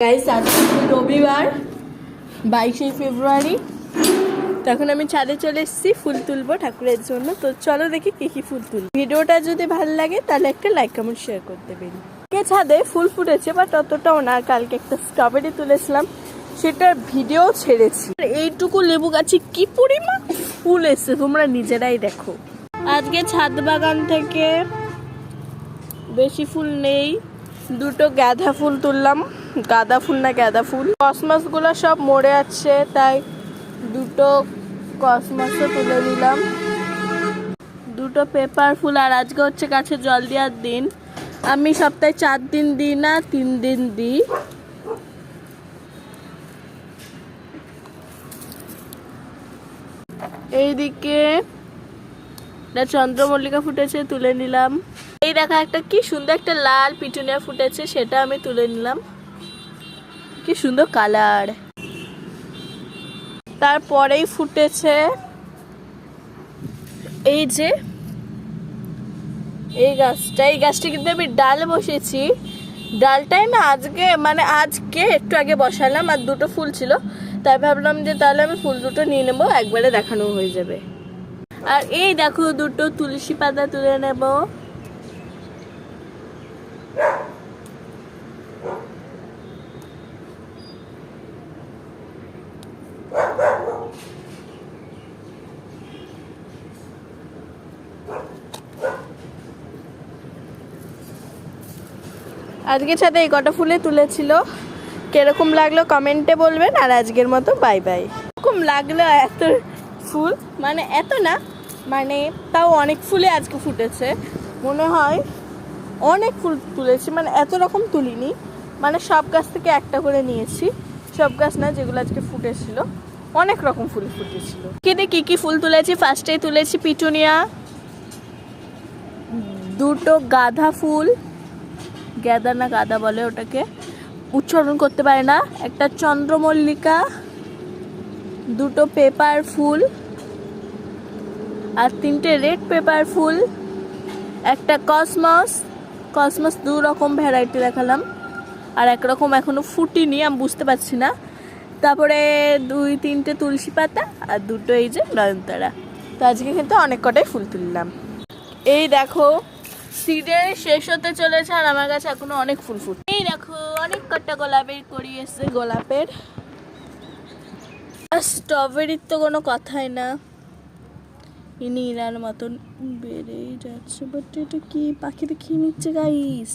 Guys আজকে রবিবার 22শে ফেব্রুয়ারি। তো এখন আমি ছাদে চলে এসেছি ফুল তুলবো ঠাকুরের জন্য। তো চলো দেখি কি ফুল তুলবো। ভিডিওটা যদি ভালো লাগে তাহলে একটা লাইক কমেন্ট শেয়ার করে দেবেন। ছাদে ফুল ফুটেছে বাট অতটাও না। কালকে একটা স্ট্রবেরি তুলেছিলাম, সেটার ভিডিও ছেড়েছি। এইটুকু লেবু গাছে কি পরিমাণ ফুল এসছে তোমরা নিজেরাই দেখো। আজকে ছাদ বাগান থেকে বেশি ফুল নেই, দুটো গাঁদা ফুল তুললাম। গাঁদা ফুল না গাঁদা ফুল, কসমস গুলো সব মরে আছে, তাই দুটো কসমসও তুলে নিলাম। দুটো পেপার ফুল। আর আজকে হচ্ছে গাছে জল দেওয়ার দিন। আমি সপ্তাহে 4 দিন দিই না, 3 দিন দিই। এইদিকে চন্দ্রমল্লিকা ফুটেছে, তুলে নিলাম। এই দেখা একটা কি সুন্দর একটা লাল পিটুনিয়া ফুটেছে, সেটা আমি তুলে নিলাম। কি সুন্দর কালার। তারপরেই ফুটেছে এই যে এই গাছটা কিন্তু আমি ডাল বসেছি। ডালটাই না আজকে একটু আগে বসালাম, আর দুটো ফুল ছিল, তাই ভাবলাম যে তাহলে আমি ফুল দুটো নিয়ে নেবো, একবারে দেখানো হয়ে যাবে। আর এই দেখো দুটো তুলসী পাতা তুলে নেব। আজকে সাথে এই কটা ফুলে তুলেছিল। কিরকম লাগলো কমেন্টে বলবেন। আর আজকের মতো বাই বাই। এরকম লাগলো এত ফুল, এত না, তাও অনেক ফুলে আজকে ফুটেছে। মনে হয় অনেক ফুল তুলেছি, এত রকম তুলিনি, সব গাছ থেকে একটা করে নিয়েছি। সব গাছ না, যেগুলো আজকে ফুটেছিল অনেক রকম ফুল ফুটেছিল। কি ফুল তুলেছি? ফার্স্টেই তুলেছি পিটুনিয়া, দুটো গাঁদা ফুল, গাঁদা না গাঁদা বলে ওটাকে, উচ্চারণ করতে পারে না, একটা চন্দ্রমল্লিকা, দুটো পেপার ফুল, আর 3টে রেড পেপার ফুল, একটা কসমস 2 রকম ভ্যারাইটি দেখালাম, আর একরকম এখনো ফুটিনি, আমি বুঝতে পারছি না। তারপরে 2-3টে তুলসী পাতা, আর দুটো এই যে নয়নতারা। তো আজকে কিন্তু অনেক কটাই ফুল তুললাম। এই দেখো সিজন শেষ হতে চলেছে, আর আমার কাছে এখনো অনেক ফুল ফুট। এই দেখো অনেক কটা গোলাপের করি এসছে। গোলাপের স্ট্রবেরির তো কোনো কথাই না, নীলার মতন বেড়েই যাচ্ছে। বাট এটা কি পাখিতে খেয়ে নিচ্ছে গাইস।